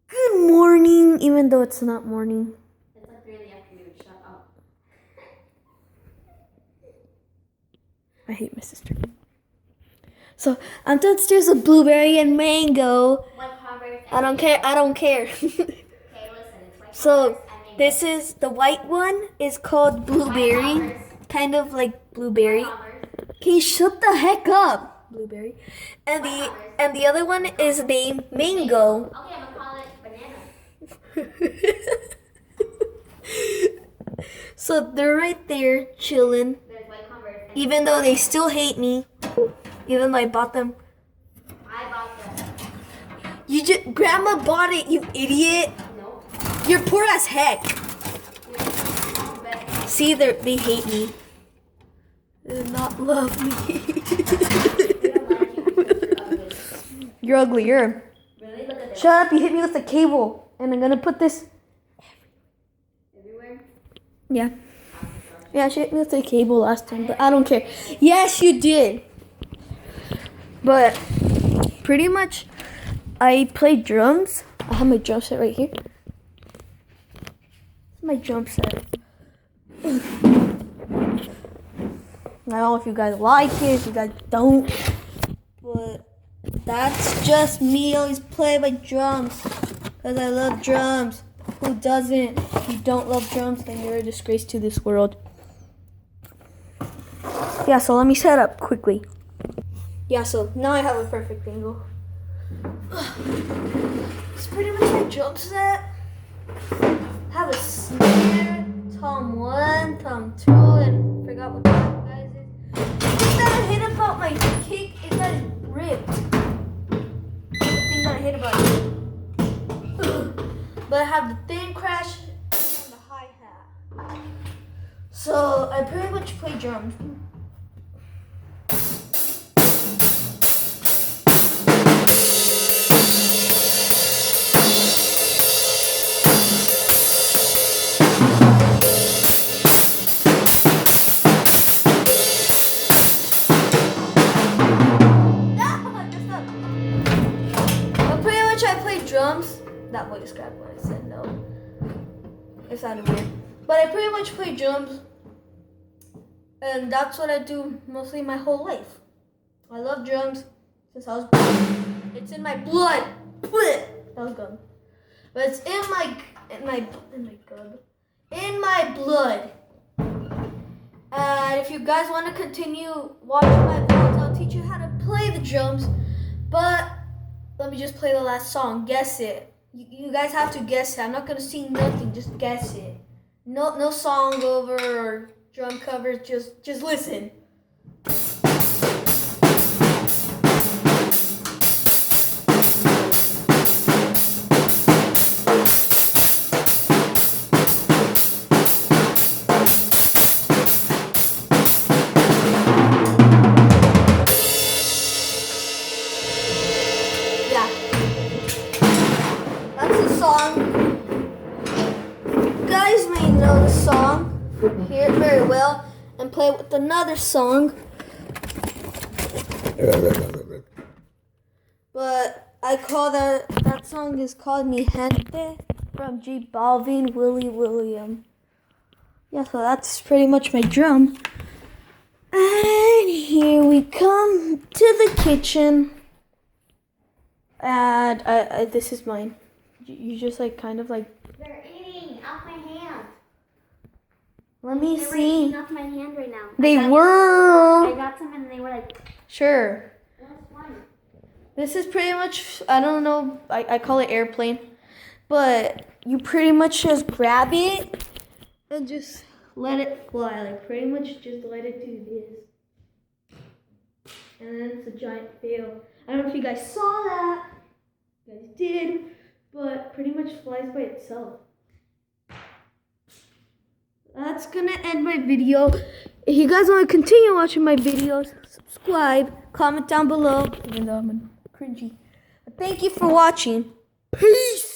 Good morning, even though it's not morning. It's like 3 in the afternoon. Shut up. I hate my sister. So I'm downstairs with blueberry and mango. What Converse? I don't care. I don't care. Okay, listen. It's white So Converse and mango. this is the white one is called blueberry, Converse. kind of like blueberry. Converse. Can you shut the heck up, blueberry? And the other one is named mango. Okay, I'm gonna call it banana. So they're right there chilling, There's white Converse. And even though they still hate me, even though I bought them. I bought them. Grandma bought it, you idiot. Nope. You're poor as heck. But See, they hate me. They do not love me. they don't like you. You're ugly. Really? Look at this. Shut up! You hit me with a cable, and I'm gonna put this. Everywhere. Yeah. Yeah, she hit me with a cable last time, but I don't care. Yes, you did. But pretty much, I play drums. I have my drum set right here. This is my drum set. I don't know if you guys like it, if you guys don't, but that's just me always play my drums because I love drums. Who doesn't? If you don't love drums, then you're a disgrace to this world. Yeah, so let me set up quickly. Yeah, so now I have a perfect angle. It's pretty much my drum set. I have a snare, tom 1, tom 2, and forgot what the other guys is. The thing that I hate about my kick is that it's ripped. The thing that I hate about it. But I have the thin crash and the hi-hat. So I pretty much play drums. Drums. That voice cracked when I said no. It sounded weird. But I pretty much play drums. And that's what I do mostly my whole life. I love drums since I was born. It's in my blood. That was good. But it's in my blood. And if you guys want to continue watching my vlogs, I'll teach you how to play the drums. But let me just play the last song. Guess it. You guys have to guess it. I'm not gonna sing nothing. Just guess it. No song over or drum covers. Just listen. Guys may know the song, hear it very well, and play with another song. But I call that song is called Mi Gente from J Balvin, Willie William. Yeah, so that's pretty much my drum. And here we come to the kitchen. And this is mine. You just like kind of like. They're eating off my hand. Let me They were see. eating off my hand right now. They I were. got some and they were like, Sure. that's fun. This is pretty much, I don't know, I call it airplane. But you pretty much just grab it and just let it fly. Like pretty much just let it do this. And then it's a giant fail. I don't know if you guys saw that. You guys did. But pretty much flies by itself. That's gonna end my video. If you guys want to continue watching my videos, subscribe, comment down below, even though I'm cringy. But thank you for watching. Peace!